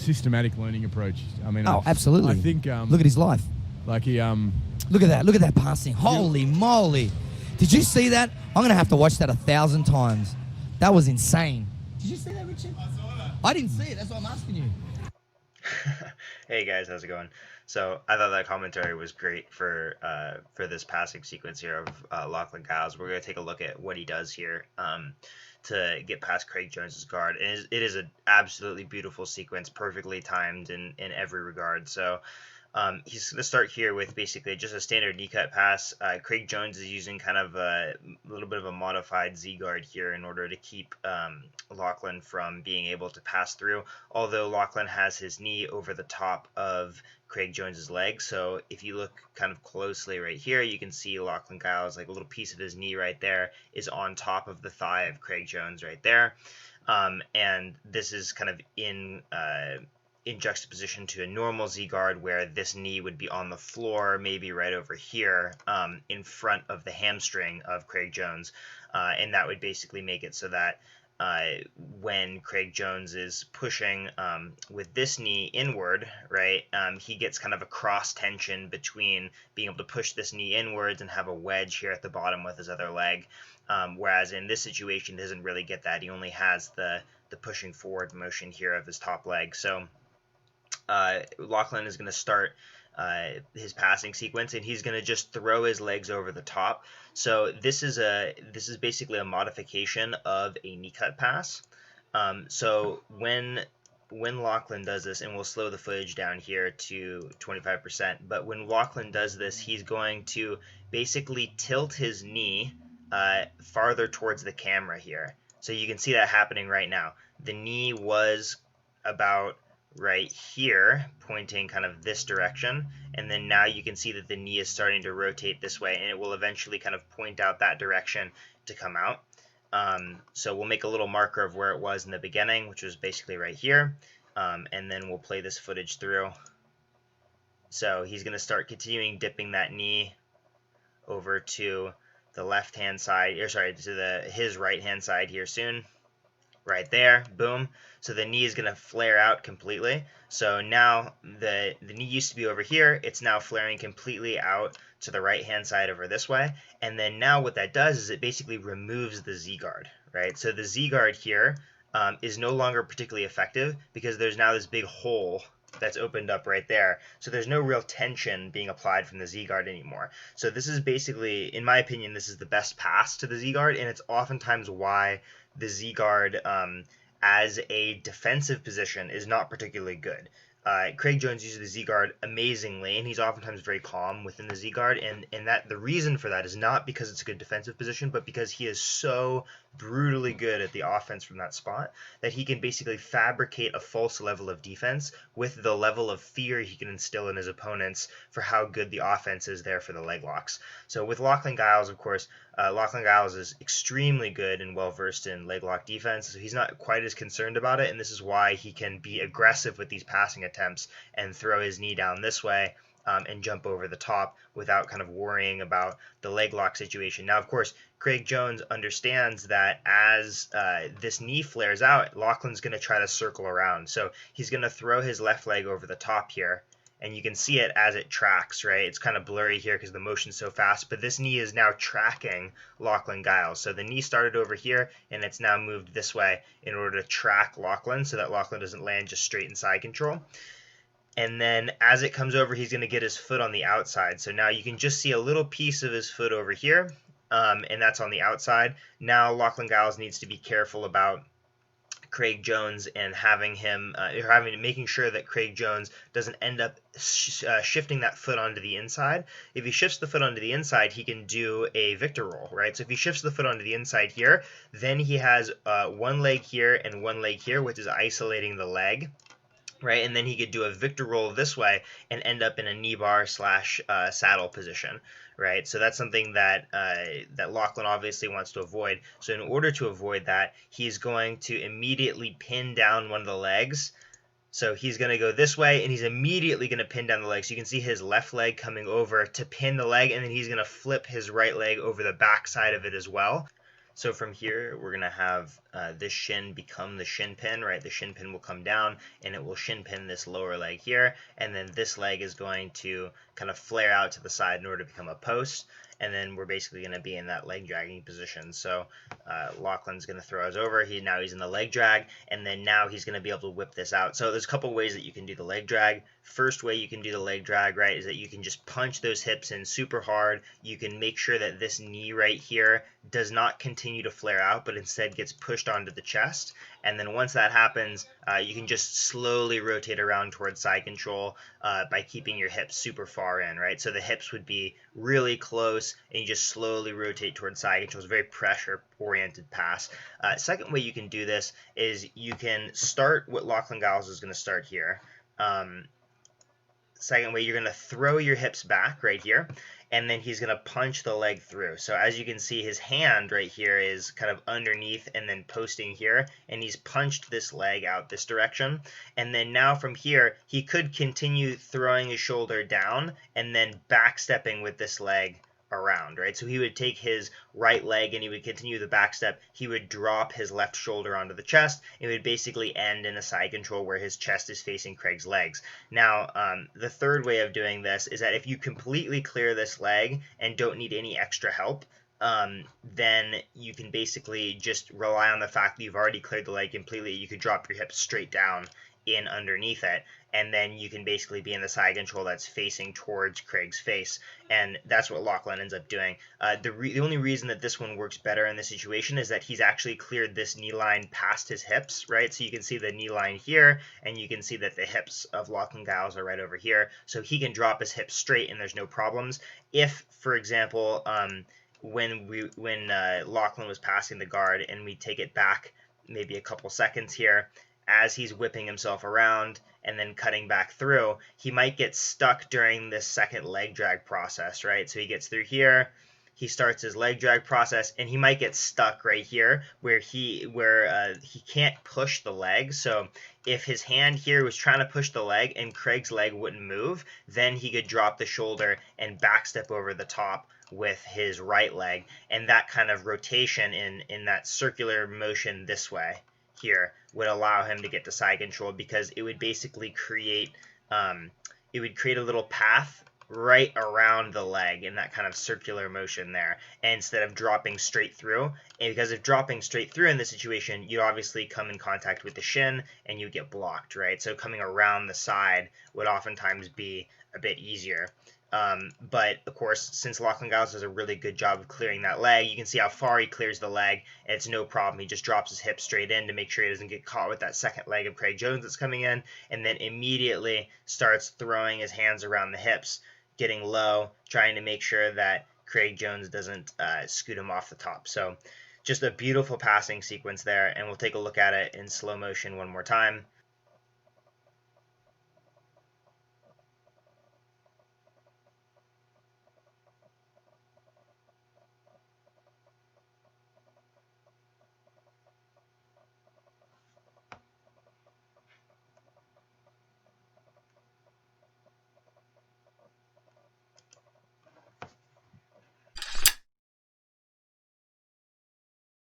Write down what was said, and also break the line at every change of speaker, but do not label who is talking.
systematic learning approach. I mean,
Oh, absolutely.
I think
look at his life.
like he
Look at that. Look at that passing. Holy moly. Did you see that? I'm going to have to watch that 1,000 times. That was insane. Did you see that, Richard?
I saw that.
I didn't see it. That's why I'm asking you.
Hey guys, how's it going? So I thought that commentary was great for this passing sequence here of Lachlan Giles. We're going to take a look at what he does here to get past Craig Jones's guard. And it is an absolutely beautiful sequence, perfectly timed in every regard. So he's going to start here with basically just a standard knee cut pass. Craig Jones is using kind of a little bit of a modified Z guard here in order to keep Lachlan from being able to pass through, although Lachlan has his knee over the top of Craig Jones's leg. So if you look kind of closely right here, you can see Lachlan Giles, like a little piece of his knee right there is on top of the thigh of Craig Jones right there. And this is kind of in juxtaposition to a normal Z guard where this knee would be on the floor, maybe right over here in front of the hamstring of Craig Jones. And that would basically make it so that when Craig Jones is pushing with this knee inward, right, he gets kind of a cross tension between being able to push this knee inwards and have a wedge here at the bottom with his other leg. Whereas in this situation, he doesn't really get that. He only has the pushing forward motion here of his top leg. So Lachlan is going to start his passing sequence, and he's going to just throw his legs over the top. So this is basically a modification of a knee cut pass. So when Lachlan does this, and we'll slow the footage down here to 25%, but when Lachlan does this, he's going to basically tilt his knee farther towards the camera here. So you can see that happening right now. The knee was about right here, pointing kind of this direction, and then now you can see that the knee is starting to rotate this way, and it will eventually kind of point out that direction to come out. So we'll make a little marker of where it was in the beginning, which was basically right here, and then we'll play this footage through. So he's going to start continuing dipping that knee over to the left hand side, or sorry, to his right hand side here soon. Right there, boom. So the knee is going to flare out completely. So now the knee used to be over here. It's now flaring completely out to the right hand side over this way. And then now what that does is it basically removes the Z guard, right? So the Z guard here is no longer particularly effective because there's now this big hole that's opened up right there. So there's no real tension being applied from the Z guard anymore. So this is basically, in my opinion, this is the best pass to the Z guard, and it's oftentimes why the Z guard as a defensive position is not particularly good. Craig Jones uses the Z guard amazingly, and he's oftentimes very calm within the Z guard, and that the reason for that is not because it's a good defensive position, but because he is so brutally good at the offense from that spot that he can basically fabricate a false level of defense with the level of fear he can instill in his opponents for how good the offense is there for the leg locks. So with Lachlan Giles, of course, Lachlan Giles is extremely good and well versed in leg lock defense, so he's not quite as concerned about it, and this is why he can be aggressive with these passing attempts and throw his knee down this way and jump over the top without kind of worrying about the leg lock situation. Now, of course, Craig Jones understands that as this knee flares out, Lachlan's going to try to circle around. So he's going to throw his left leg over the top here, and you can see it as it tracks, right? It's kind of blurry here because the motion's so fast, but this knee is now tracking Lachlan Giles. So the knee started over here, and it's now moved this way in order to track Lachlan so that Lachlan doesn't land just straight in side control. And then as it comes over, he's going to get his foot on the outside. So now you can just see a little piece of his foot over here, and that's on the outside. Now Lachlan Giles needs to be careful about Craig Jones and making sure that Craig Jones doesn't end up shifting that foot onto the inside. If he shifts the foot onto the inside, he can do a victor roll, right? So if he shifts the foot onto the inside here, then he has one leg here and one leg here, which is isolating the leg, right? And then he could do a victor roll this way and end up in a knee bar / saddle position, right? So that's something that that Lachlan obviously wants to avoid. So in order to avoid that, he's going to immediately pin down one of the legs. So he's going to go this way, and he's immediately going to pin down the leg. So you can see his left leg coming over to pin the leg, and then he's going to flip his right leg over the back side of it as well. So from here, we're going to have this shin become the shin pin, right? The shin pin will come down and it will shin pin this lower leg here. And then this leg is going to kind of flare out to the side in order to become a post. And then we're basically going to be in that leg dragging position. So Lachlan's going to throw us over. Now he's in the leg drag. And then now he's going to be able to whip this out. So there's a couple ways that you can do the leg drag. First way you can do the leg drag, right, is that you can just punch those hips in super hard. You can make sure that this knee right here does not continue to flare out, but instead gets pushed onto the chest. And then once that happens, you can just slowly rotate around towards side control by keeping your hips super far in, right? So the hips would be really close, and you just slowly rotate towards side control. It's a very pressure-oriented pass. Second way you can do this is you can start what Lachlan Giles is going to start here. Second way, you're going to throw your hips back right here, and then he's going to punch the leg through. So as you can see, his hand right here is kind of underneath and then posting here, and he's punched this leg out this direction. And then now from here, he could continue throwing his shoulder down and then backstepping with this leg around, right? So he would take his right leg and he would continue the back step. He would drop his left shoulder onto the chest. It would basically end in a side control where his chest is facing Craig's legs. Now, the third way of doing this is that if you completely clear this leg and don't need any extra help, then you can basically just rely on the fact that you've already cleared the leg completely. You could drop your hips straight down in underneath it, and then you can basically be in the side control that's facing towards Craig's face, and that's what Lachlan ends up doing. The only reason that this one works better in this situation is that he's actually cleared this knee line past his hips, right? So you can see the knee line here, and you can see that the hips of Lachlan Giles are right over here, so he can drop his hips straight and there's no problems. If, for example, when Lachlan was passing the guard and we take it back maybe a couple seconds here, as he's whipping himself around and then cutting back through, he might get stuck during this second leg drag process, right? So he gets through here, he starts his leg drag process, and he might get stuck right here where he can't push the leg. So if his hand here was trying to push the leg and Craig's leg wouldn't move, then he could drop the shoulder and backstep over the top with his right leg, and that kind of rotation in that circular motion this way here would allow him to get to side control, because it would basically create a little path right around the leg in that kind of circular motion there, instead of dropping straight through. And because if dropping straight through in this situation, you obviously come in contact with the shin and you get blocked, right? So coming around the side would oftentimes be a bit easier. But of course, since Lachlan Giles does a really good job of clearing that leg, you can see how far he clears the leg, and it's no problem. He just drops his hips straight in to make sure he doesn't get caught with that second leg of Craig Jones that's coming in, and then immediately starts throwing his hands around the hips, getting low, trying to make sure that Craig Jones doesn't scoot him off the top. So just a beautiful passing sequence there, and we'll take a look at it in slow motion one more time.